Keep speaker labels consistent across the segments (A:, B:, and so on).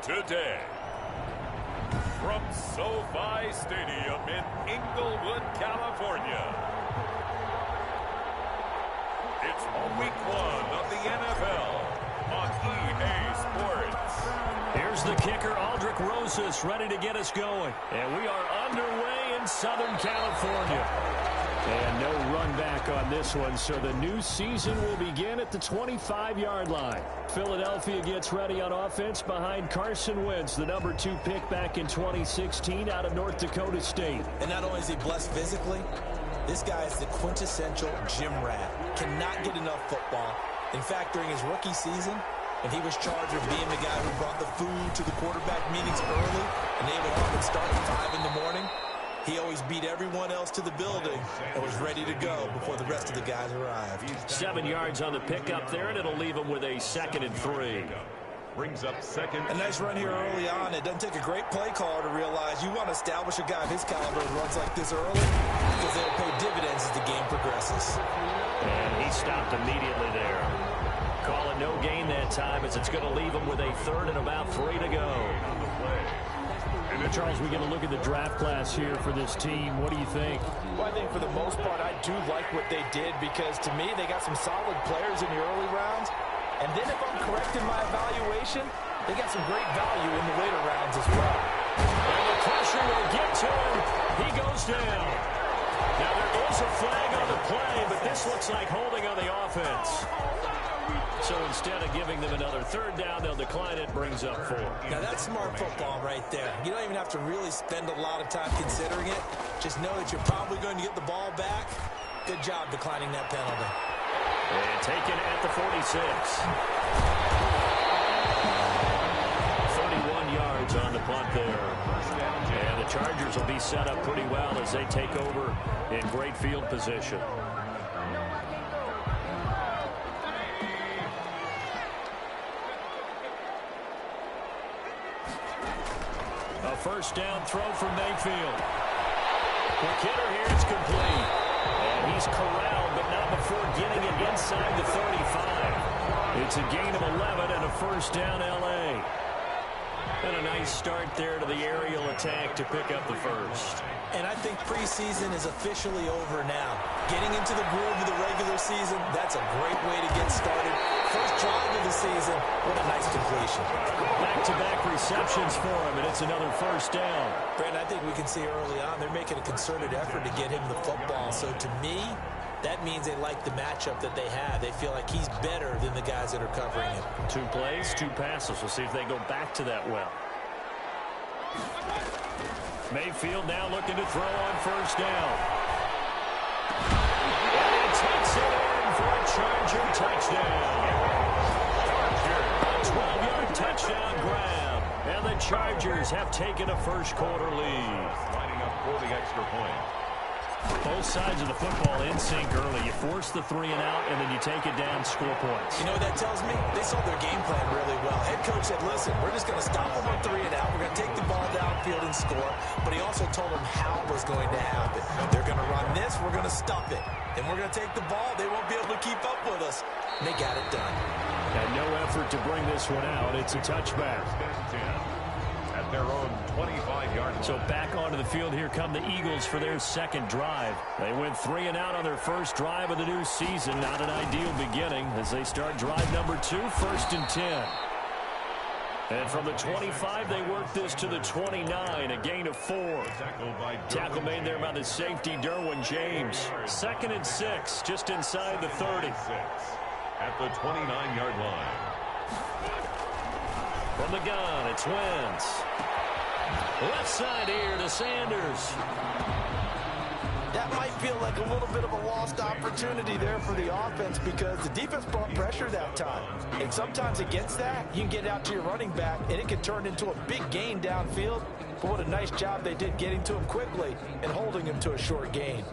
A: today. From SoFi Stadium in Inglewood, California, it's Week 1 of the NFL on EA Sports.
B: Here's the kicker, Aldrich Rosas, ready to get us going. And we are underway in Southern California. And no run back on this one, so the new season will begin at the 25-yard line. Philadelphia gets ready on offense behind Carson Wentz, the number 2 pick back in 2016 out of North Dakota State.
C: And not only is he blessed physically, this guy is the quintessential gym rat. Cannot get enough football. In fact, during his rookie season, when he was charged with being the guy who brought the food to the quarterback meetings early, and they would often start at 5 in the morning, he always beat everyone else to the building and was ready to go before the rest of the guys arrived.
B: 7 yards on the pickup there, and it'll leave him with a 2nd and 3.
A: Brings up second.
C: A nice run here early on. It doesn't take a great play caller to realize you want to establish a guy of his caliber who runs like this early because they'll pay dividends as the game progresses.
B: And he stopped immediately there. Call it no gain that time as it's going to leave him with a 3rd and about 3 to go. Charles, we get a look at the draft class here for this team. What do you think?
D: Well, I think for the most part, I do like what they did because, to me, they got some solid players in the early rounds. And then if I'm correct in my evaluation, they got some great value in the later rounds as well.
B: And the pressure will get to him. He goes down. Now, there is a flag on the play, but this looks like holding on the offense. So instead of giving them another 3rd down, they'll decline it, brings up 4.
C: Now that's smart football right there. You don't even have to really spend a lot of time considering it. Just know that you're probably going to get the ball back. Good job declining that penalty.
B: And taken at the 46. 31 yards on the punt there. And the Chargers will be set up pretty well as they take over in great field position. A 1st down throw from Mayfield. McKinnon here, it's complete. And he's corralled, but not before getting it inside the 35. It's a gain of 11 and a 1st down L.A. And a nice start there to the aerial attack to pick up the 1st.
C: And I think preseason is officially over now. Getting into the groove of the regular season, that's a great way to get started. First drive of the season, what a nice completion.
B: Back-to-back receptions for him, and it's another 1st down.
C: Brandon, I think we can see early on they're making a concerted effort to get him the football. So to me, that means they like the matchup that they have. They feel like he's better than the guys that are covering him.
B: 2 plays, 2 passes. We'll see if they go back to that well. Mayfield now looking to throw on 1st down. And he takes it in for a Charger touchdown. A 12-yard touchdown grab. And the Chargers have taken a 1st quarter lead.
A: Lining up for the extra point.
B: Both sides of the football in sync early. You force the 3 and out, and then you take it down, score points.
C: You know what that tells me? They saw their game plan really well. Head coach said, listen, we're just going to stop them on 3 and out. We're going to take the ball downfield and score. But he also told them how it was going to happen. They're going to run this. We're going to stop it. Then we're going to take the ball. They won't be able to keep up with us. And they got it done.
B: And no effort to bring this one out. It's a touchback.
A: At their own 25-yard line.
B: So back onto the field, here come the Eagles for their 2nd drive. They went 3 and out on their 1st drive of the new season. Not an ideal beginning as they start drive number 2, 1st and 10. And from the 25, they work this to the 29, a gain of 4. Tackle made there by the safety, Derwin James. 2nd and 6, just inside the 30.
A: At the 29-yard line.
B: From the gun, it's Wentz. Left side here to Sanders.
D: That might feel like a little bit of a lost opportunity there for the offense because the defense brought pressure that time. And sometimes against that, you can get out to your running back, and it can turn into a big gain downfield. But what a nice job they did getting to him quickly and holding him to a short gain.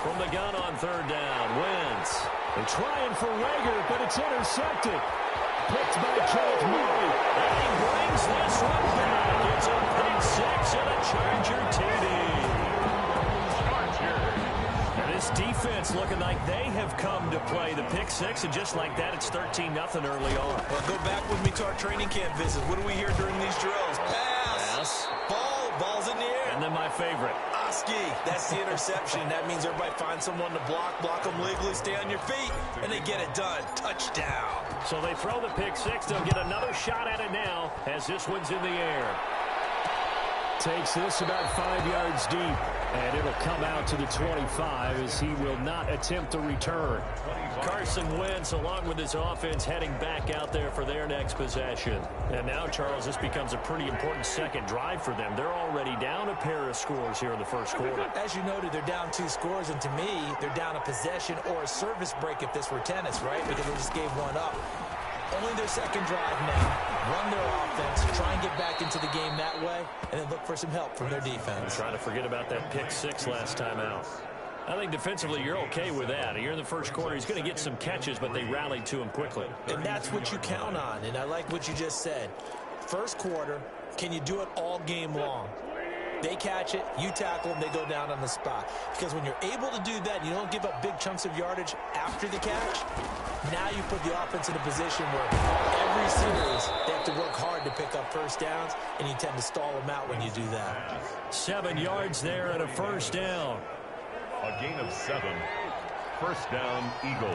B: From the gun on 3rd down, Wentz. They're trying for Rager, but it's intercepted. picked by Kenneth Murray. And he brings this one back. It's a pick six and a Charger TD. And this defense looking like they have come to play the pick six, and just like that, it's 13-0 early on.
C: Well, go back with me to our training camp visit. What do we hear during these drills? Pass. Ball's in the air.
B: And then my favorite.
C: Oski. That's the interception. That means everybody finds someone to block them legally, stay on your feet, and they get it done. Touchdown.
B: So they throw the pick six. They'll get another shot at it now as this one's in the air. Takes this about 5 yards deep, and it'll come out to the 25 as he will not attempt to return. Carson Wentz, along with his offense, heading back out there for their next possession. And now, Charles, this becomes a pretty important second drive for them. They're already down a pair of scores here in the first quarter.
C: As you noted, they're down 2 scores, and to me, they're down a possession or a service break if this were tennis, right? Because they just gave one up. Only their second drive now. Run their offense, try and get back into the game that way, and then look for some help from their defense.
B: Trying to forget about that pick six last time out. I think defensively you're okay with that. Here in the first quarter, he's going to get some catches, but they rallied to him quickly.
C: And that's what you count on, and I like what you just said. First quarter, can you do it all game long? They catch it, you tackle them, they go down on the spot. Because when you're able to do that, you don't give up big chunks of yardage after the catch, now you put the offense in a position where every series they have to work hard to pick up first downs, and you tend to stall them out when you do that.
B: 7 yards there and a first down.
A: A gain of 7. First down, Eagles.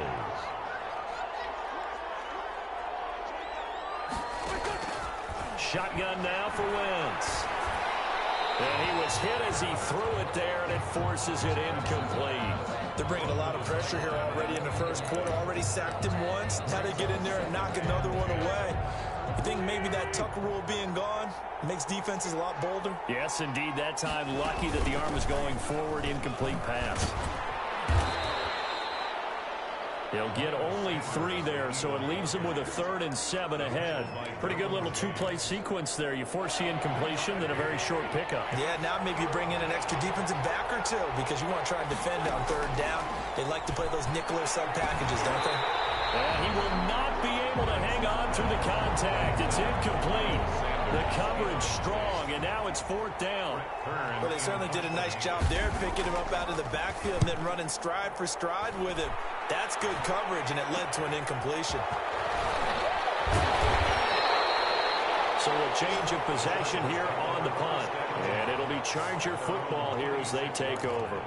B: Shotgun now for Wentz. And he was hit as he threw it there, and it forces it incomplete.
C: They're bringing a lot of pressure here already in the first quarter. Already sacked him once. Now they get in there and knock another one away. You think maybe that Tucker rule being gone makes defenses a lot bolder?
B: Yes, indeed. That time, lucky that the arm was going forward. Incomplete pass. They'll get only 3 there, so it leaves them with a 3rd and 7 ahead. Pretty good little 2-play sequence there. You force the incompletion, then a very short pickup.
C: Yeah, now maybe you bring in an extra defensive back or 2 because you want to try and defend on 3rd down. They like to play those nickel or sub packages, don't they?
B: And he will not be able to hang on through the contact. It's incomplete. The coverage strong, and now it's 4th down.
C: Well, they certainly did a nice job there, picking him up out of the backfield and then running stride for stride with him. That's good coverage, and it led to an incompletion.
B: So a change of possession here on the punt. And it'll be Charger football here as they take over.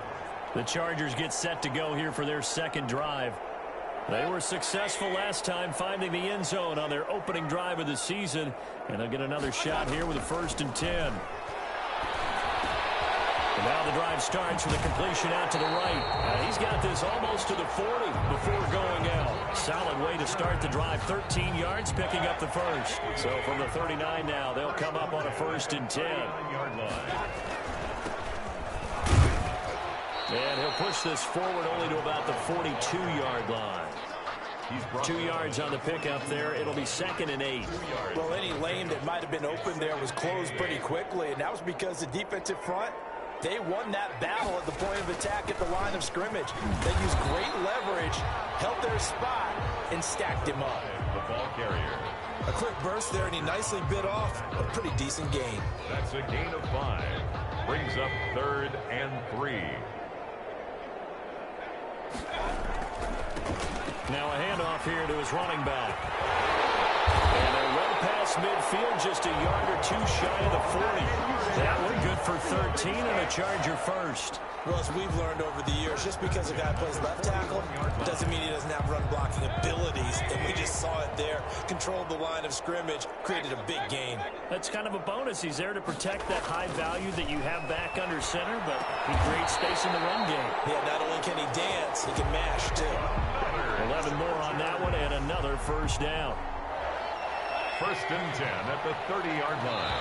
B: The Chargers get set to go here for their second drive. They were successful last time finding the end zone on their opening drive of the season. And they'll get another shot here with a 1st and 10. And now the drive starts with a completion out to the right. He's got this almost to the 40 before going out. Solid way to start the drive. 13 yards, picking up the first. So from the 39 now, they'll come up on a 1st and 10. And he'll push this forward only to about the 42-yard line. 2 yards on the pickup there. It'll be 2nd and 8.
C: Well, any lane that might have been open there was closed pretty quickly, and that was because the defensive front, they won that battle at the point of attack at the line of scrimmage. They used great leverage, held their spot, and stacked him up.
A: The ball carrier.
C: A quick burst there, and he nicely bit off a pretty decent gain.
A: That's a gain of 5. Brings up 3rd and 3.
B: Now a handoff here to his running back. And a run past midfield, just a yard or 2 shy of the 40. That one good for 13 and a Charger first.
C: Well, as we've learned over the years, just because a guy plays left tackle doesn't mean he doesn't have run blocking abilities. And we just saw it there. Controlled the line of scrimmage, created a big gain.
B: That's kind of a bonus. He's there to protect that high value that you have back under center, but he creates space in the run game.
C: Yeah, not only can he dance, he can mash too.
B: 11 more on that one and another first down.
A: 1st and 10 at the 30-yard line.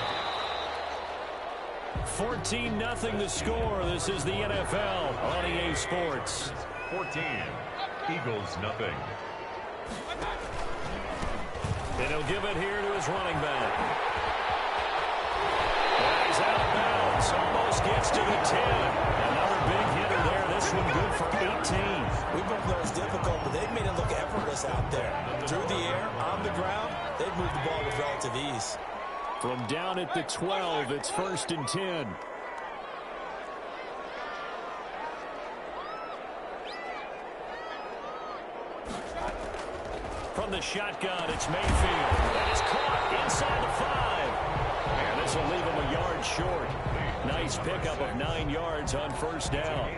B: 14-0 the score. This is the NFL on EA Sports.
A: 14. Eagles nothing.
B: And he'll give it here to his running back. And he's out of bounds. Almost gets to the 10. Another big hitter there. This one good for 18.
C: We both know it's difficult, but they've made it look effortless out there. Through the air, on the ground, they've moved the ball with relative ease.
B: From down at the 12, it's 1st and 10. From the shotgun, it's Mayfield. That is caught inside the 5. And this will leave him a yard short. Nice pickup of 9 yards on 1st down.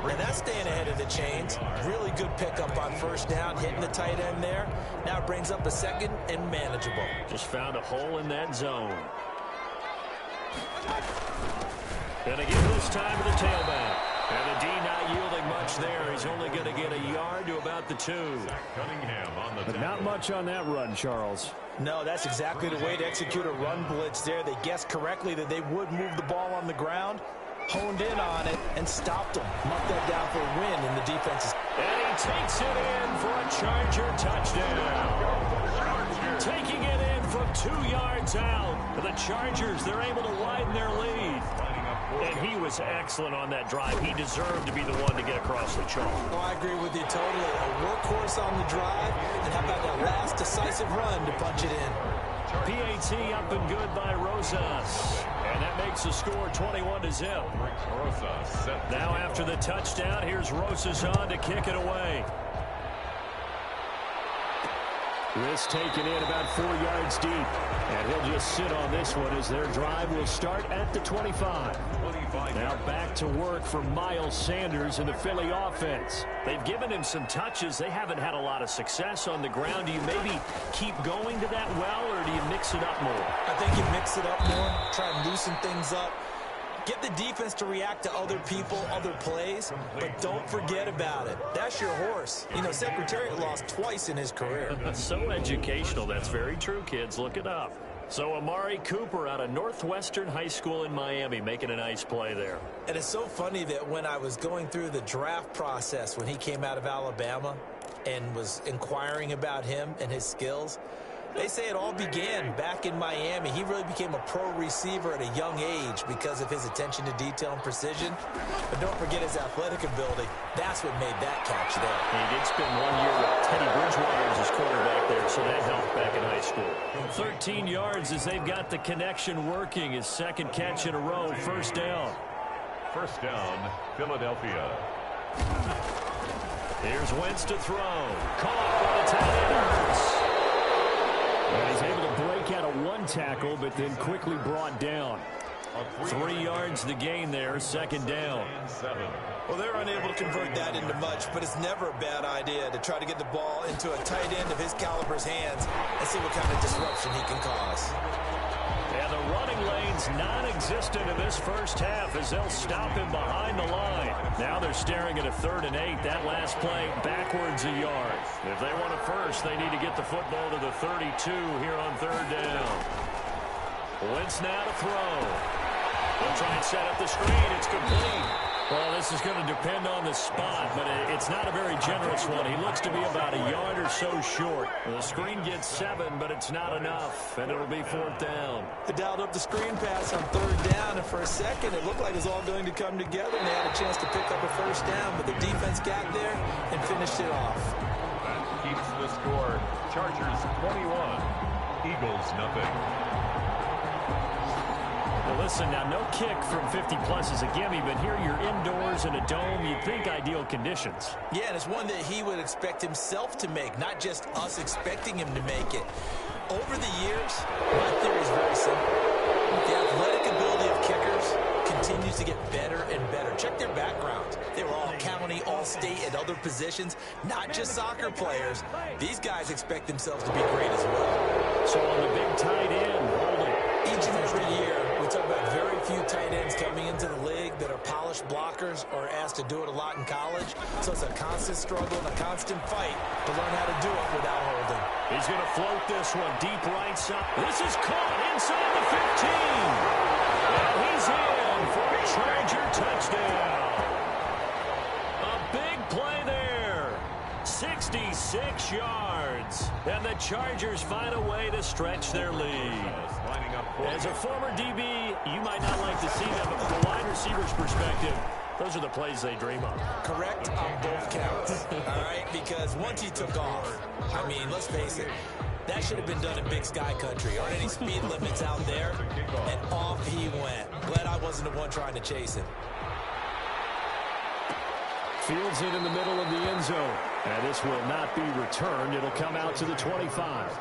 C: And that's staying ahead of the chains. Really good pickup on 1st down, hitting the tight end there. Now it brings up a 2nd and manageable.
B: Just found a hole in that zone. And again this time to the tailback. And the D not yielding much there. He's only going to get a yard to about the 2.
A: But
B: not much on that run, Charles.
C: No, that's exactly the way to execute a run blitz there. They guessed correctly that they would move the ball on the ground, honed in on it, and stopped them. Marked that down for a win in the defense's.
B: And he takes it in for a Charger touchdown. Taking it in from 2 yards out. The Chargers, they're able to widen their lead. And he was excellent on that drive. He deserved to be the one to get across the chalk.
C: Oh, I agree with you totally. A workhorse on the drive, and how about that last decisive run to punch it in?
B: PAT up and good by Rosas. And that makes the score 21-0. Now after the touchdown, here's Rosas on to kick it away. This taken in about 4 yards deep. And he'll just sit on this one as their drive will start at the 25. Now back to work for Miles Sanders in the Philly offense. They've given him some touches. They haven't had a lot of success on the ground. Do you maybe keep going to that well, or do you mix it up more?
C: I think you mix it up more, try and loosen things up. Get the defense to react to other people, other plays, but don't forget about it. That's your horse. You know, Secretariat lost twice in his career.
B: So educational. That's very true, kids. Look it up. So Amari Cooper out of Northwestern High School in Miami making a nice play there.
C: And it's so funny that when I was going through the draft process when he came out of Alabama and was inquiring about him and his skills, they say it all began back in Miami. He really became a pro receiver at a young age because of his attention to detail and precision. But don't forget his athletic ability. That's what made that catch there.
B: He did spend 1 year with Teddy Bridgewater as his quarterback there, so that helped back in high school. 13 yards as they've got the connection working. His 2nd catch in a row, 1st down.
A: 1st down, Philadelphia.
B: Here's Wentz to throw. Caught by the tight end, Hurts. And he's able to break out of 1 tackle, but then quickly brought down. 3 yards the gain there, 2nd down.
C: Well, they're unable to convert that into much, but it's never a bad idea to try to get the ball into a tight end of his caliber's hands and see what kind of disruption he can cause.
B: And the running lane's non-existent in this first half as they'll stop him behind the line. Now they're staring at a 3rd and 8. That last play backwards a yard. If they want a first, they need to get the football to the 32 here on 3rd down. Wentz now to throw. They'll try and set up the screen. It's complete. Well, this is going to depend on the spot, but it's not a very generous one. He looks to be about a yard or so short. The screen gets 7, but it's not enough, and it'll be 4th down.
C: They dialed up the screen pass on 3rd down, and for a second, it looked like it was all going to come together, and they had a chance to pick up a 1st down, but the defense got there and finished it off.
A: That keeps the score. Chargers 21, Eagles nothing.
B: Well, listen, now no kick from 50-plus is a gimme, but here you're indoors in a dome. You'd think ideal conditions.
C: Yeah, and it's one that he would expect himself to make, not just us expecting him to make it. Over the years, my theory is very simple. The athletic ability of kickers continues to get better and better. Check their backgrounds. They were all county, all state, at other positions, not just soccer players. These guys expect themselves to be great as well.
B: So on the big tight end, holding.
C: Each and every year, we talk about very few tight ends coming into the league that are polished blockers or asked to do it a lot in college. So it's a constant struggle and a constant fight to learn how to do it without holding.
B: He's going to float this one deep right side. This is caught inside the 15. And he's in for a Charger touchdown. A big play there. 66 yards. And the Chargers find a way to stretch their lead. As a former DB, you might not like to see them, but from a wide receiver's perspective, those are the plays they dream of.
C: Correct on both counts, all right? Because once he took off, I mean, let's face it, That should have been done in Big Sky Country. Aren't any speed limits out there? And off he went. Glad I wasn't the one trying to chase him.
B: Fields it in the middle of the end zone. And this will not be returned. It'll come out to the 25.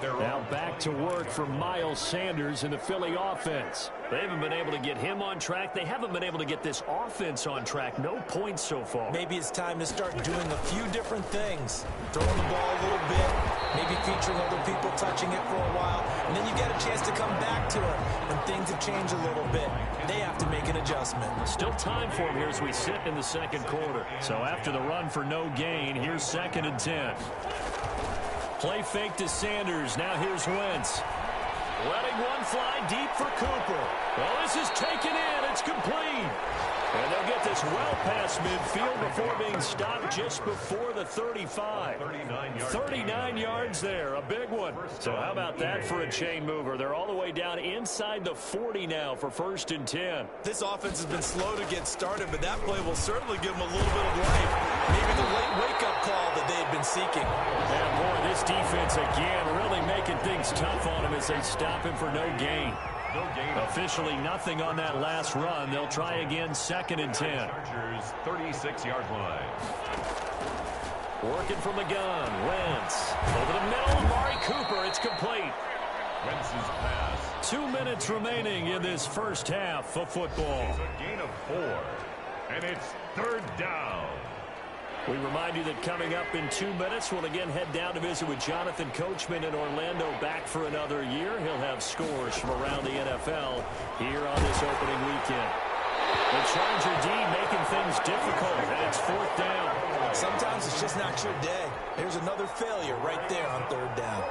B: Now back to work for Miles Sanders in the Philly offense. They haven't been able to get him on track. They haven't been able to get this offense on track. No points so far.
C: Maybe it's time to start doing a few different things. Throwing the ball a little bit, maybe featuring other people touching it for a while, and then you get a chance to come back to it, and things have changed a little bit. They have to make an adjustment.
B: Still time for him here as we sit in the second quarter. So after the run for no gain, here's 2nd and 10. Play fake to Sanders. Now here's Wentz. Letting one fly deep for Cooper. Well, this is taken in. It's complete. And they'll get this well past midfield before being stopped just before the 35. 39 yards there. A big one. So how about that for a chain mover? They're all the way down inside the 40 now for 1st and 10.
C: This offense has been slow to get started, but that play will certainly give them a little bit of life. Maybe the late wake-up call that they've been seeking.
B: And boy, this defense again really making things tough on him as they stop him for no gain. Officially nothing on that last run. They'll try again 2nd and 10.
A: Chargers 36-yard line.
B: Working from the gun. Wentz. Over the middle. Amari Cooper. It's complete.
A: Wentz's pass.
B: 2 minutes remaining in this first half of football.
A: It's a gain of 4. And it's 3rd down.
B: We remind you that coming up in 2 minutes, we'll again head down to visit with Jonathan Coachman in Orlando, back for another year. He'll have scores from around the NFL here on this opening weekend. The Charger D making things difficult, and it's 4th down.
C: Sometimes it's just not your day. There's another failure right there on 3rd down.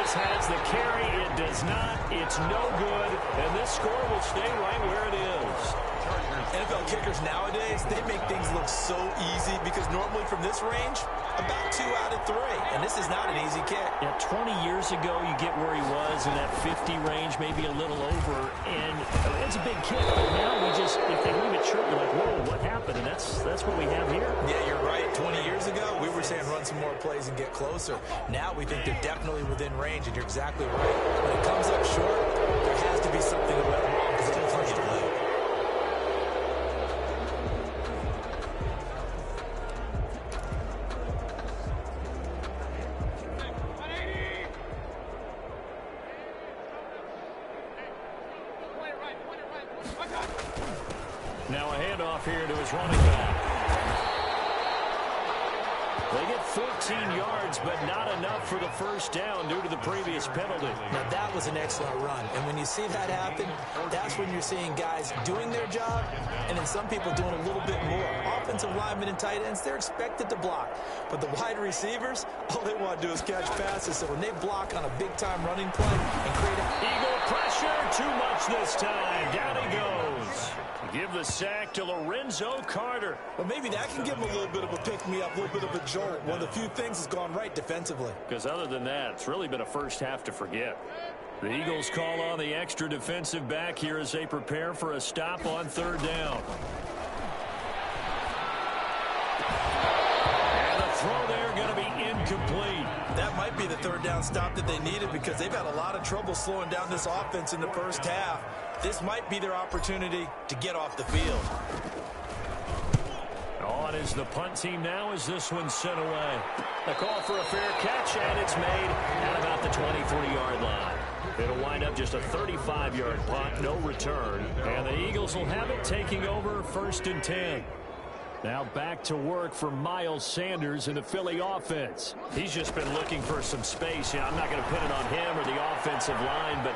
B: Has the carry. It does not. It's no good. And this score will stay right where it is.
C: NFL kickers nowadays, they make things look so easy because normally from this range, about 2 out of 3. And this is not an easy kick.
B: Yeah, 20 years ago, you get where he was in that 50 range, maybe a little over. And it's a big kick. But now we just, if they leave it short, you're like, whoa, what happened? And that's what we have here.
C: Yeah, you're right. 20 years ago, we were saying run some more plays and get closer. Now we think they're definitely within range, and you're exactly right. When it comes up short, there has to be something that went wrong because it's a first play.
B: Now a handoff here to his running back. They get 14 yards, but not enough for the first down due to the previous penalty.
C: Now, that was an excellent run. And when you see that happen, that's when you're seeing guys doing their job and then some people doing a little bit more. Offensive linemen and tight ends, they're expected to block. But the wide receivers, all they want to do is catch passes. So when they block on a big-time running play and create a...
B: Eagle pressure, too much this time. Down he goes. Give the sack to Lorenzo Carter.
C: Well, maybe that can give him a little bit of a pick-me-up, a little bit of a jolt. One of the few things that's gone right defensively.
B: Because other than that, it's really been a first half to forget. The Eagles call on the extra defensive back here as they prepare for a stop on 3rd down. And the throw there going to be incomplete.
C: That might be the 3rd down stop that they needed because they've had a lot of trouble slowing down this offense in the first half. This might be their opportunity to get off the field.
B: On is the punt team now as this one's sent away. A call for a fair catch, and it's made at about the 23-yard line. It'll wind up just a 35-yard punt, no return. And the Eagles will have it taking over 1st and 10. Now back to work for Miles Sanders in the Philly offense. He's just been looking for some space. I'm not going to pin it on him or the offensive line, but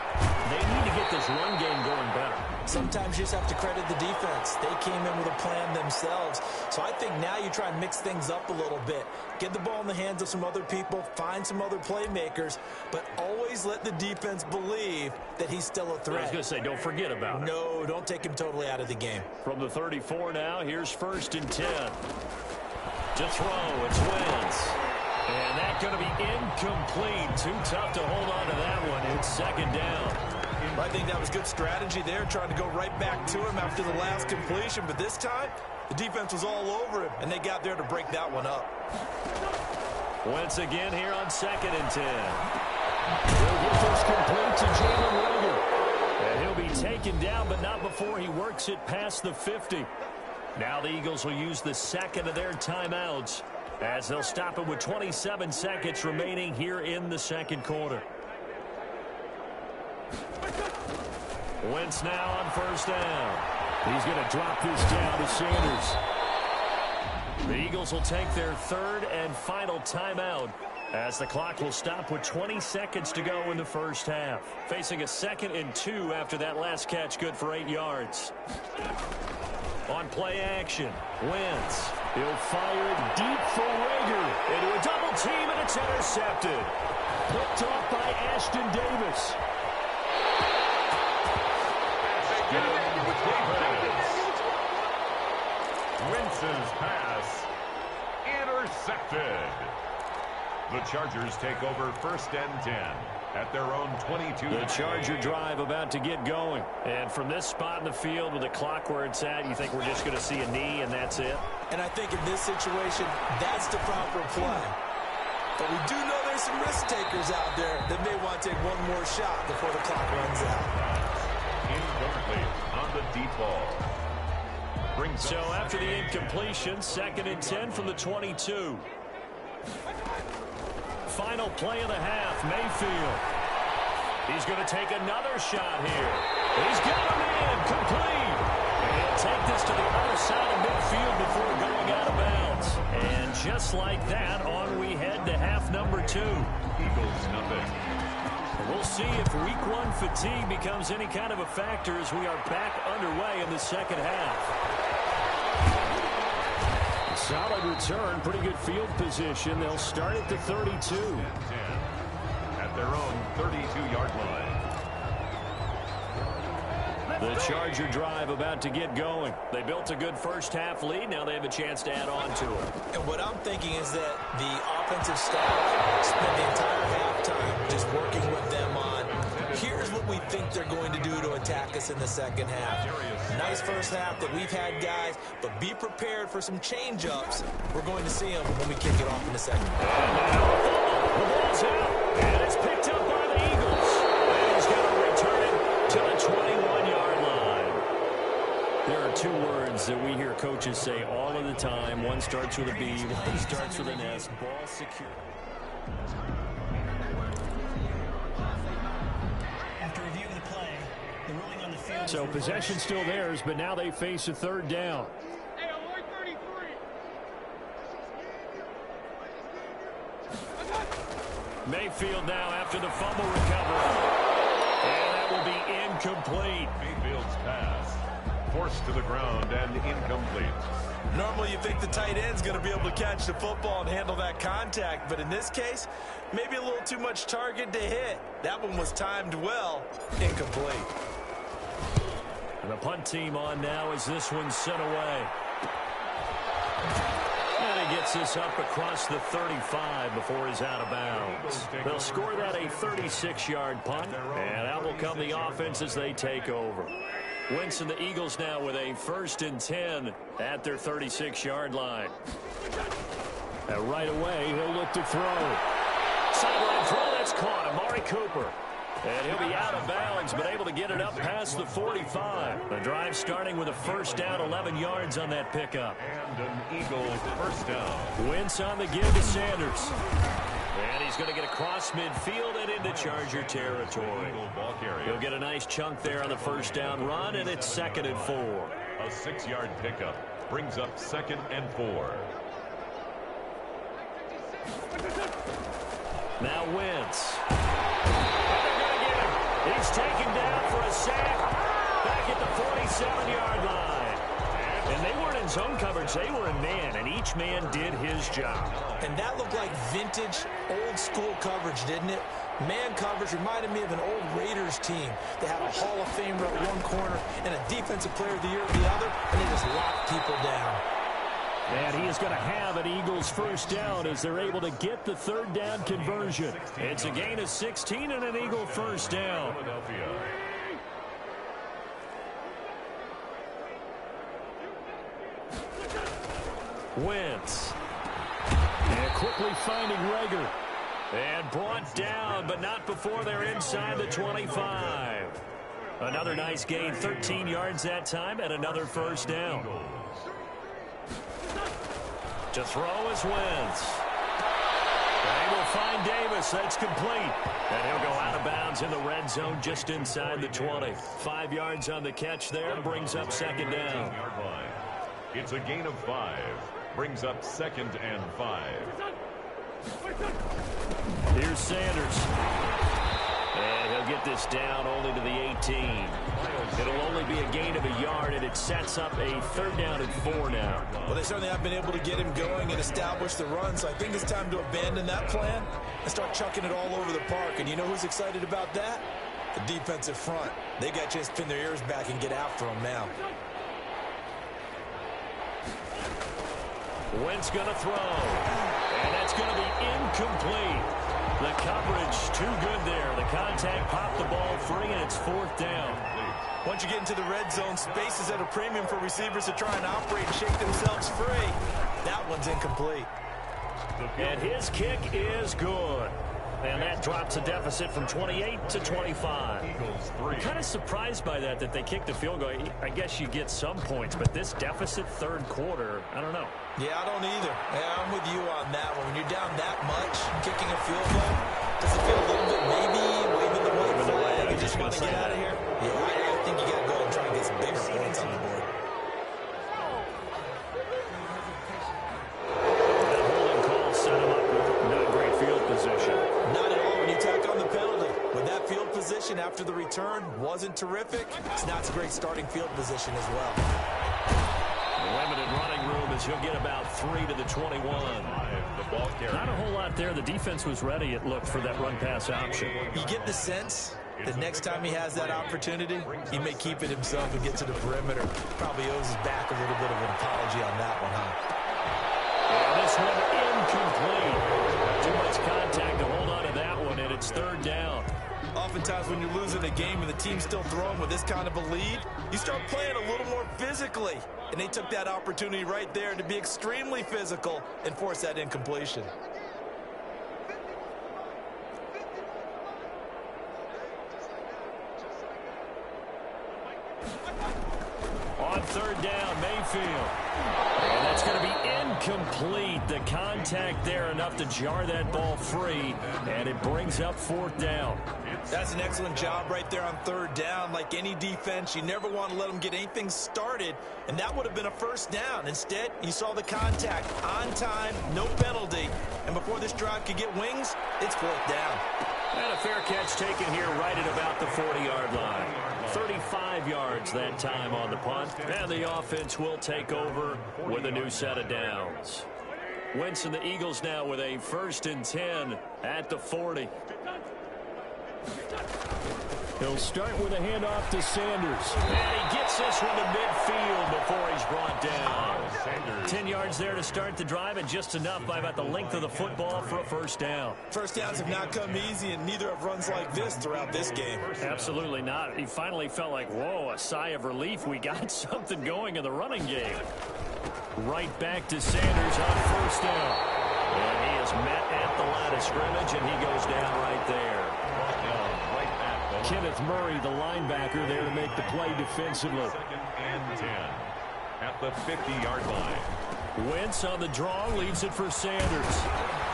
B: they need to get this run game going better.
C: Sometimes you just have to credit the defense. They came in with a plan themselves. So I think now you try and mix things up a little bit. Get the ball in the hands of some other people, find some other playmakers, but always let the defense believe that he's still a threat.
B: I was going to say, don't forget about it.
C: No, don't take him totally out of the game.
B: From the 34 now, here's 1st and 10. To throw, it's Wentz. And that's going to be incomplete. Too tough to hold on to that one. It's 2nd down.
C: I think that was good strategy there, trying to go right back to him after the last completion. But this time, the defense was all over him, and they got there to break that one up.
B: Once again here on 2nd and 10. He'll get this complete to Jalen Reagor. And he'll be taken down, but not before he works it past the 50. Now the Eagles will use the second of their timeouts as they'll stop it with 27 seconds remaining here in the second quarter. Wentz now on first down. He's going to drop this down to Sanders. The Eagles will take their third and final timeout as the clock will stop with 20 seconds to go in the first half. Facing a 2nd and 2 after that last catch, good for 8 yards. On play action, Wentz. He'll fire it deep for Reagor. Into a double team, and it's intercepted. Picked off by Ashton Davis.
A: Wentz's pass intercepted. The Chargers take over 1st and 10 at their own 22.
B: The Charger drive about to get going. And from this spot in the field with the clock where it's at, you think we're just going to see a knee and that's it?
C: And I think in this situation, that's the proper play. But we do know there's some risk takers out there that may want to take one more shot before the clock runs out.
A: Incomplete on the deep ball.
B: So after the incompletion, 2nd and 10 from the 22. Final play of the half, Mayfield. He's going to take another shot here. He's got him in, complete. And he'll take this to the other side of midfield before going out of bounds. And just like that, on we head to half number 2.
A: Eagles nothing.
B: We'll see if week 1 fatigue becomes any kind of a factor as we are back underway in the second half. Solid return, pretty good field position. They'll start at the 32.
A: At their own 32-yard line.
B: The Charger drive about to get going. They built a good first half lead. Now they have a chance to add on to it.
C: And what I'm thinking is that the offensive staff spent the entire halftime just working with them on, here's what we think they're going to do to attack us in the second half. Nice first half that we've had, guys, but be prepared for some change-ups. We're going to see them when we kick it off in the second half.
B: The ball's out, and it's picked up by the Eagles. And he's going to return it to the 21-yard line. There are 2 words that we hear coaches say all of the time. One starts with a B, one starts with an S. Ball secure.
E: After reviewing the play, the ruling on the field.
B: So possession still theirs, but now they face a 3rd down. Mayfield now after the fumble recovery. And that will be incomplete.
A: Mayfield's pass forced to the ground and incomplete.
C: Normally you think the tight end's going to be able to catch the football and handle that contact, but in this case, maybe a little too much target to hit. That one was timed well. Incomplete.
B: And the punt team on now as this one's sent away. And he gets this up across the 35 before he's out of bounds. They'll score that a 36-yard punt, and out will come the offense as they take over. Wentz and the Eagles now with a 1st and 10 at their 36-yard line. And right away, he'll look to throw. Sideline throw, that's caught. Amari Cooper. And he'll be out of bounds, but able to get it up past the 45. The drive starting with a 1st down, 11 yards on that pickup.
A: And an Eagles 1st down.
B: Wentz on the give to Sanders. And he's going to get across midfield and into Charger territory. He'll get a nice chunk there on the 1st down run, and it's 2nd and 4.
A: A 6-yard pickup brings up 2nd and 4.
B: Now Wentz. He's taken down for a sack back at the 47-yard line. And they weren't in zone coverage. They were in man, and each man did his job.
C: And that looked like vintage, old-school coverage, didn't it? Man coverage reminded me of an old Raiders team. They had a Hall of Famer at one corner and a Defensive Player of the Year at the other, and they just locked people down.
B: And he is going to have an Eagles 1st down as they're able to get the 3rd down conversion. It's a gain of 16 and an Eagle 1st down. Wentz. And quickly finding Rager. And brought down, but not before they're inside the 25. Another nice gain, 13 yards that time, and another first down. To throw is Wentz. They will find Davis. That's complete. And he'll go out of bounds in the red zone just inside the 20. 5 yards on the catch there. Brings up second down.
A: It's a gain of 5. Brings up 2nd and 5.
B: Here's Sanders. And he'll get this down only to the 18. It'll only be a gain of a yard, and it sets up a 3rd down and 4 now.
C: Well, they certainly have been able to get him going and establish the run, so I think it's time to abandon that plan and start chucking it all over the park. And you know who's excited about that? The defensive front. They got a chance to pin their ears back and get after him now.
B: Wentz going to throw. And that's going to be incomplete. The coverage too good there. The contact popped the ball free, and it's 4th down.
D: Once you get into the red zone, space is at a premium for receivers to try and operate and shake themselves free. That one's incomplete.
B: And his kick is good. And that drops a deficit from 28 to 25. I'm kind of surprised by that they kicked the field goal. I guess you get some points, but this deficit 3rd quarter, I don't know.
C: Yeah, I don't either. Yeah, I'm with you on that one. When you're down that much, kicking a field goal, does it feel a little bit maybe waving the white flag and just want to get out of here? Yeah, I think you got to go and try and get some bigger points on the board.
B: That holding call set him up with not great field position.
C: Not at all when you tack on the penalty. With that field position after the return wasn't terrific, it's not a great starting field position as well.
B: Limited running room as he'll get about 3 to the 21. Not a whole lot there. The defense was ready, it looked, for that run-pass option.
C: You get the sense that next time he has that opportunity, he may keep it himself and get to the perimeter. Probably owes his back a little bit of an apology on that one, huh?
B: And this one incomplete. Too much contact to hold on to that one, and it's 3rd down.
C: Oftentimes when you're losing a game and the team's still throwing with this kind of a lead, you start playing a little more physically. And they took that opportunity right there to be extremely physical and force that incompletion.
B: On 3rd down, Mayfield. And that's going to be incomplete. The contact there enough to jar that ball free, and it brings up 4th down.
C: That's an excellent job right there on 3rd down. Like any defense, you never want to let them get anything started, and that would have been a 1st down. Instead, you saw the contact on time, no penalty, and before this drive could get wings, it's 4th down.
B: And a fair catch taken here right at about the 40-yard line. 35 yards that time on the punt, and the offense will take over with a new set of downs. Wentz and the Eagles now with a 1st and 10 at the 40. He'll start with a handoff to Sanders. And he gets this one to midfield before he's brought down. 10 yards there to start the drive, and just enough by about the length of the football for a 1st down.
C: 1st downs have not come easy, and neither have runs like this throughout this game.
B: Absolutely not. He finally felt like, whoa, a sigh of relief. We got something going in the running game. Right back to Sanders on 1st down. And he is met at the line of scrimmage, and he goes down right there. Kenneth Murray, the linebacker, there to make the play defensively.
A: 2nd and 10 at the 50-yard line.
B: Wentz on the draw, leads it for Sanders.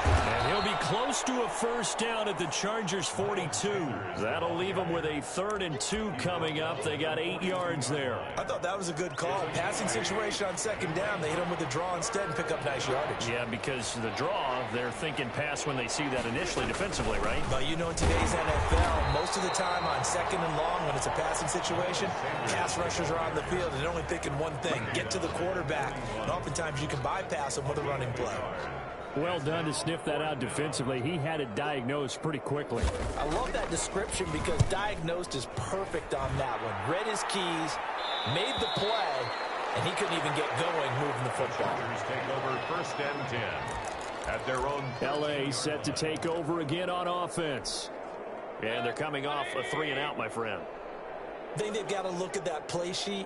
B: And he'll be close to a 1st down at the Chargers' 42. That'll leave them with a 3rd and 2 coming up. They got 8 yards there.
C: I thought that was a good call. Passing situation on 2nd down. They hit him with the draw instead and pick up nice yardage.
B: Yeah, because the draw, they're thinking pass when they see that initially defensively, right?
C: But you know, in today's NFL, most of the time on 2nd and long, when it's a passing situation, pass rushers are on the field and they're only thinking one thing, get to the quarterback. And oftentimes you can bypass them with a running play.
B: Well done to sniff that out defensively. He had it diagnosed pretty quickly.
D: I love that description because diagnosed is perfect on that one. Read his keys, made the play, and he couldn't even get going moving the football.
A: Take over 1st and 10 at their own.
B: L.A. set to take over again on offense. And they're coming off a 3 and out, my friend.
C: I think they've got to look at that play sheet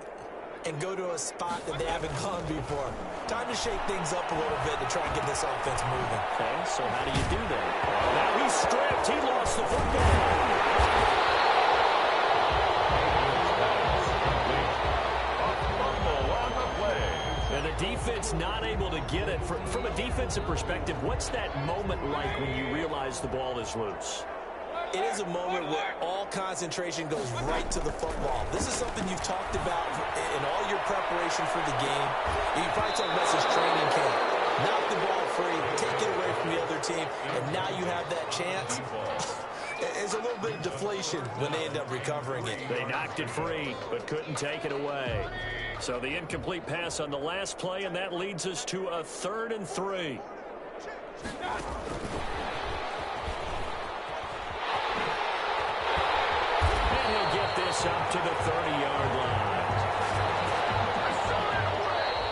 C: and go to a spot that they haven't gone before. Time to shake things up a little bit to try and get this offense moving.
B: Okay, so how do you do that? Now he's stripped. He lost the football. And the defense not able to get it. From a defensive perspective, what's that moment like when you realize the ball is loose?
C: It is a moment where all concentration goes right to the football. This is something you've talked about in all your preparation for the game. You probably talked about this training camp. Knock the ball free, take it away from the other team, and now you have that chance. There's a little bit of deflation when they end up recovering it.
B: They knocked it free, but couldn't take it away. So the incomplete pass on the last play, and that leads us to a 3rd and 3. And he'll get this up to the 30-yard line.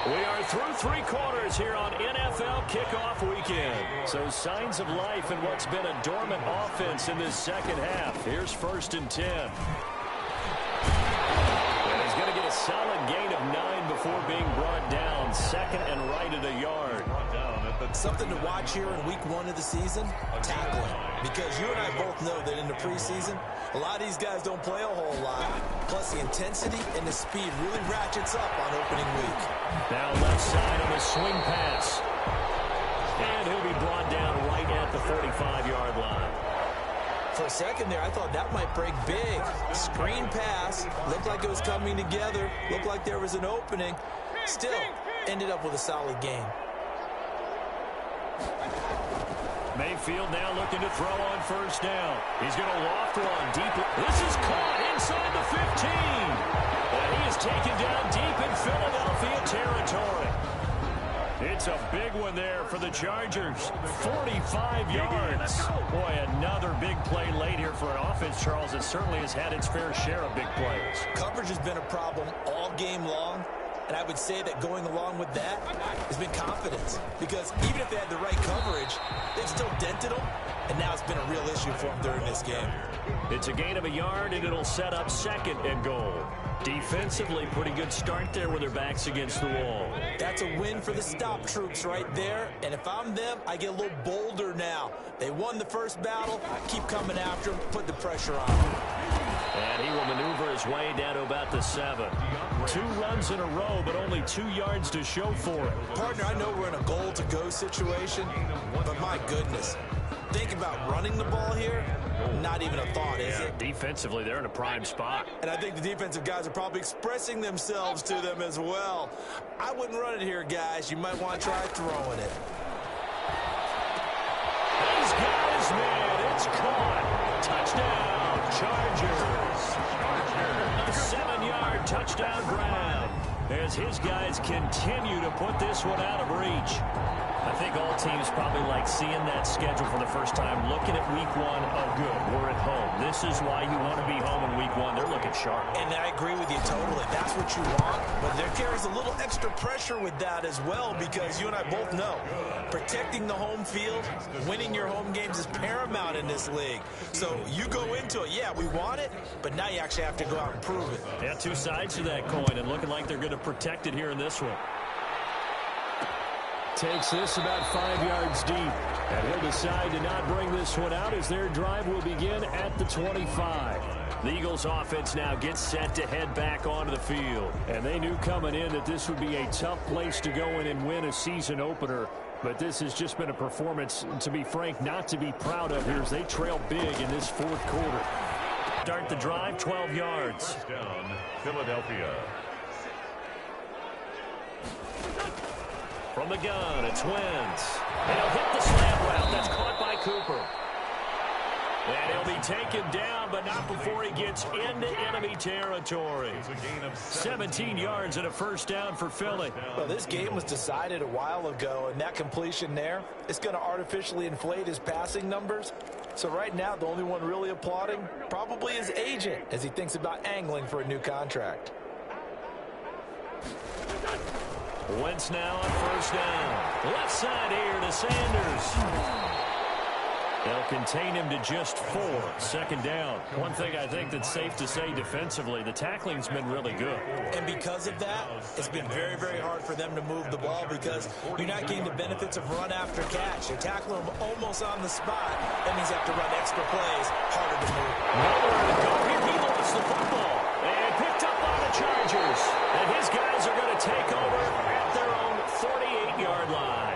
B: We are through 3 quarters here on NFL Kickoff Weekend. So signs of life in what's been a dormant offense in this second half. Here's 1st and 10. And he's going to get a solid gain of 9 before being brought down. 2nd and right at a yard.
C: Something to watch here in week 1 of the season, tackling. Because you and I both know that in the preseason, a lot of these guys don't play a whole lot. Plus, the intensity and the speed really ratchets up on opening week.
B: Now left side on the swing pass. And he'll be brought down right at the 45-yard line.
C: For a second there, I thought that might break big. Screen pass. Looked like it was coming together. Looked like there was an opening. Still, ended up with a solid game.
B: Mayfield now looking to throw on 1st down. He's going to loft one deep. This is caught inside the 15. And he is taken down deep in Philadelphia territory. It's a big one there for the Chargers. 45 yards. Boy, another big play late here for an offense, Charles, that certainly has had its fair share of big plays.
C: Coverage has been a problem all game long. And I would say that going along with that has been confidence. Because even if they had the right coverage, they've still dented them. And now it's been a real issue for them during this game.
B: It's a gain of a yard, and it'll set up 2nd and goal. Defensively, pretty good start there with their backs against the wall.
C: That's a win for the stop troops right there. And if I'm them, I get a little bolder now. They won the first battle. Keep coming after them. Put the pressure on them.
B: And he will maneuver his way down to about the 7. 2 runs in a row, but only 2 yards to show for it.
C: Partner, I know we're in a goal-to-go situation, but my goodness. Think about running the ball here. Not even a thought, is it?
B: Defensively, they're in a prime spot.
C: And I think the defensive guys are probably expressing themselves to them as well. I wouldn't run it here, guys. You might want to try throwing it.
B: These guys, man, it's caught. Touchdown, Chargers. A 7-yard touchdown grab as his guys continue to put this one out of reach. I think all teams probably like seeing that schedule for the first time, looking at week 1. Oh, good, we're at home. This is why you want to be home in week 1. They're looking sharp.
C: And I agree with you totally. That's what you want. But there carries a little extra pressure with that as well, because you and I both know protecting the home field, winning your home games is paramount in this league. So you go into it, yeah, we want it, but now you actually have to go out and prove it.
B: Yeah, 2 sides to that coin, and looking like they're going to protect it here in this one. Takes this about 5 yards deep. And he'll decide to not bring this one out as their drive will begin at the 25. The Eagles offense now gets set to head back onto the field. And they knew coming in that this would be a tough place to go in and win a season opener. But this has just been a performance, to be frank, not to be proud of here as they trail big in this 4th quarter. Start the drive, 12 yards.
A: Touchdown, Philadelphia.
B: From the gun, it's Wentz. And he'll hit the slant route. That's caught by Cooper. And he'll be taken down, but not before he gets into enemy territory. 17 yards and a 1st down for Philly.
D: Well, this game was decided a while ago, and that completion there is going to artificially inflate his passing numbers. So right now, the only one really applauding probably his agent as he thinks about angling for a new contract.
B: Wentz now on 1st down. Left side here to Sanders. They'll contain him to just 4. Second down. One thing I think that's safe to say defensively, the tackling's been really good.
C: And because of that, it's been very, very hard for them to move the ball because you're not getting the benefits of run after catch. They're tackling him almost on the spot. That means you have to run extra plays, harder to move.
B: Nowhere to go here. He lost the football. And picked up by the Chargers. And his guys are going to take over at their own 48-yard line.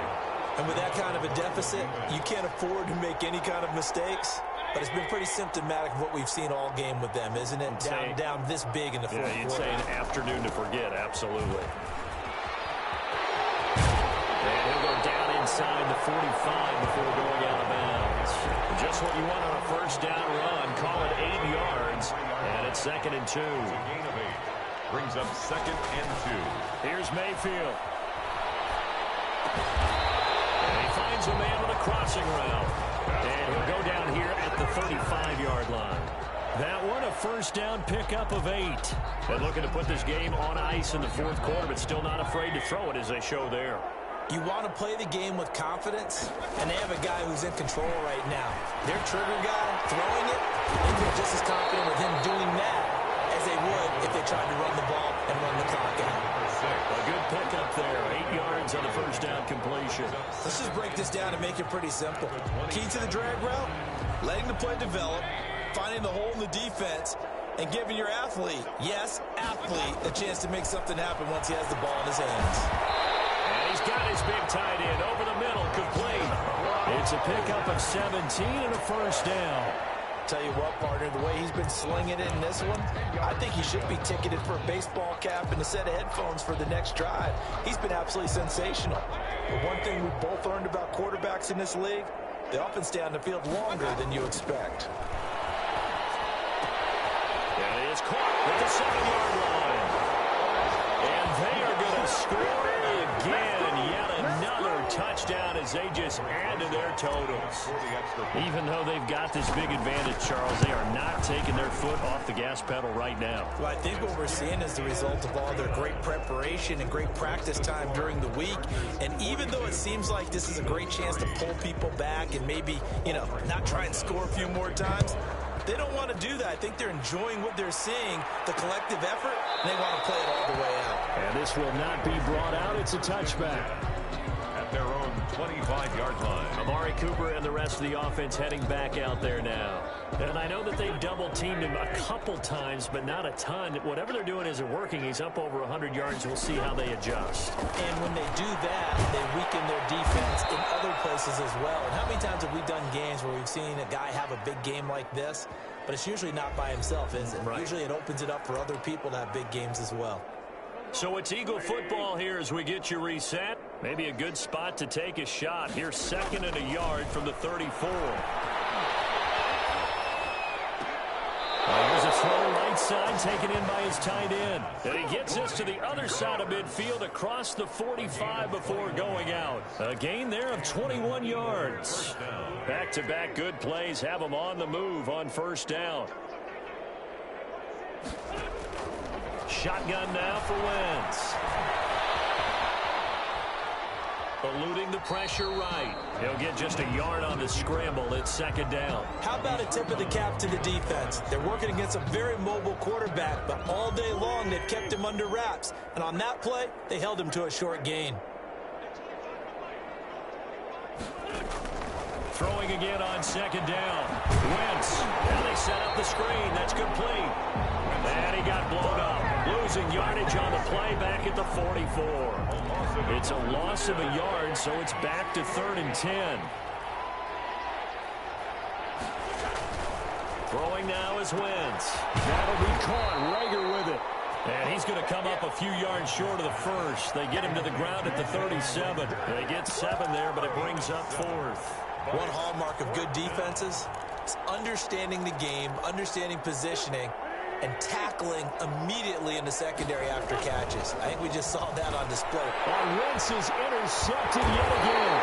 C: And with that kind of a deficit, you can't afford to make any kind of mistakes. But it's been pretty symptomatic of what we've seen all game with them, isn't it? Down this big in the fourth quarter.
B: You'd say an afternoon to forget, absolutely. And he'll go down inside the 45 before going out of bounds. Just what you want on a first down run. Call it 8 yards. And it's 2nd and 2.
A: Gain of 8. Brings up 2nd and 2.
B: Here's Mayfield. A man with a crossing route. And he'll go down here at the 35-yard line. That one, a first down pickup of 8. And looking to put this game on ice in the fourth quarter, but still not afraid to throw it as they show there.
C: You want to play the game with confidence, and they have a guy who's in control right now. Their trigger guy throwing it, they feel just as confident with him doing that as they would if they tried to run the ball and run the clock out.
B: A good pickup there. 8 yards on the first down completion.
C: Let's just break this down and make it pretty simple. Key to the drag route, letting the play develop, finding the hole in the defense, and giving your athlete, yes, athlete, a chance to make something happen once he has the ball in his hands.
B: And he's got his big tight end over the middle, complete. It's a pickup of 17 and a first down.
C: Tell you what, partner, the way he's been slinging it in this one, I think he should be ticketed for a baseball cap and a set of headphones for the next drive. He's been absolutely sensational. But one thing we've both learned about quarterbacks in this league, they often stay on the field longer than you expect.
B: And he is caught at the 7-yard line. And they are going to score again. Yet another touchdown as they just add to their totals. Even though they've got this big advantage, Charles, they are not taking their foot off the gas pedal right now.
C: Well, I think what we're seeing is the result of all their great preparation and great practice time during the week. And even though it seems like this is a great chance to pull people back and maybe, not try and score a few more times, they don't want to do that. I think they're enjoying what they're seeing, the collective effort, and they want to play it all the way out.
B: And this will not be brought out. It's a touchback.
A: At their own 25-yard line.
B: Amari Cooper and the rest of the offense heading back out there now. And I know that they've double-teamed him a couple times, but not a ton. Whatever they're doing isn't working. He's up over 100 yards. We'll see how they adjust.
C: And when they do that, they weaken their defense in other places as well. And how many times have we done games where we've seen a guy have a big game like this, but it's usually not by himself, is it?
B: Right.
C: Usually it opens it up for other people to have big games as well.
B: So it's Eagle football here as we get you reset. Maybe a good spot to take a shot. Here's 2nd and a yard from the 34. Here's a throw right side taken in by his tight end. And he gets this to the other side of midfield across the 45 before going out. A gain there of 21 yards. Back-to-back good plays have them on the move on first down. Shotgun now for Wentz. Eluding the pressure right. He'll get just a yard on the scramble. It's 2nd down.
C: How about a tip of the cap to the defense? They're working against a very mobile quarterback, but all day long they've kept him under wraps. And on that play, they held him to a short gain.
B: Throwing again on 2nd down. Wentz. And they set up the screen. That's complete. And he got blown up. Losing yardage on the play back at the 44. It's a loss of a yard, so it's back to 3rd and 10. Throwing now is Wentz. That'll be caught. Rager with it. And he's going to come up a few yards short of the first. They get him to the ground at the 37. They get 7 there, but it brings up 4th.
C: One hallmark of good defenses is understanding the game, understanding positioning, and tackling immediately in the secondary after catches. I think we just saw that on display.
B: And Wentz is intercepted yet again.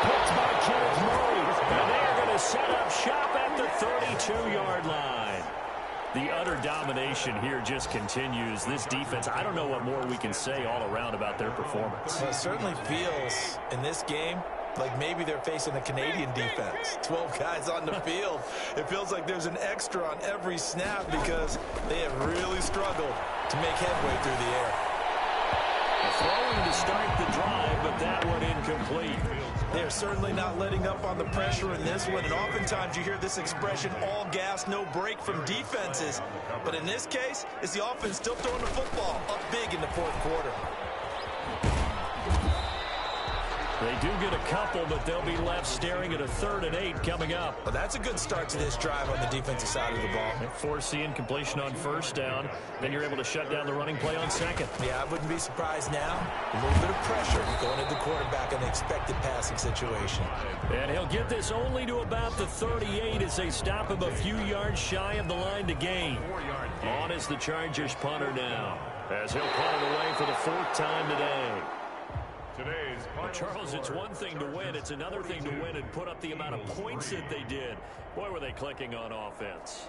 B: Picked by Kenneth Murray. And they are going to set up shop at the 32-yard line. The utter domination here just continues. This defense, I don't know what more we can say all around about their performance.
C: Well, it certainly feels in this game Like maybe they're facing a Canadian defense. 12 guys on the field. It feels like there's an extra on every snap because they have really struggled to make headway through the air.
B: Throwing to start the drive, but that one incomplete.
C: They're certainly not letting up on the pressure in this one, and oftentimes you hear this expression, all gas, no break from defenses. But in this case, it's the offense still throwing the football up big in the fourth quarter.
B: They do get a couple, but they'll be left staring at a 3rd and 8 coming up.
C: Well, that's a good start to this drive on the defensive side of the ball.
B: Force the incompletion on 1st down. Then you're able to shut down the running play on 2nd.
C: Yeah, I wouldn't be surprised now. A little bit of pressure going at the quarterback in an expected passing situation.
B: And he'll get this only to about the 38 as they stop him a few yards shy of the line to gain. On is the Chargers punter now, as he'll punt it away for the 4th time today. Well, Charles, it's one thing to win. It's another thing to win and put up the amount of points that they did. Boy, were they clicking on offense.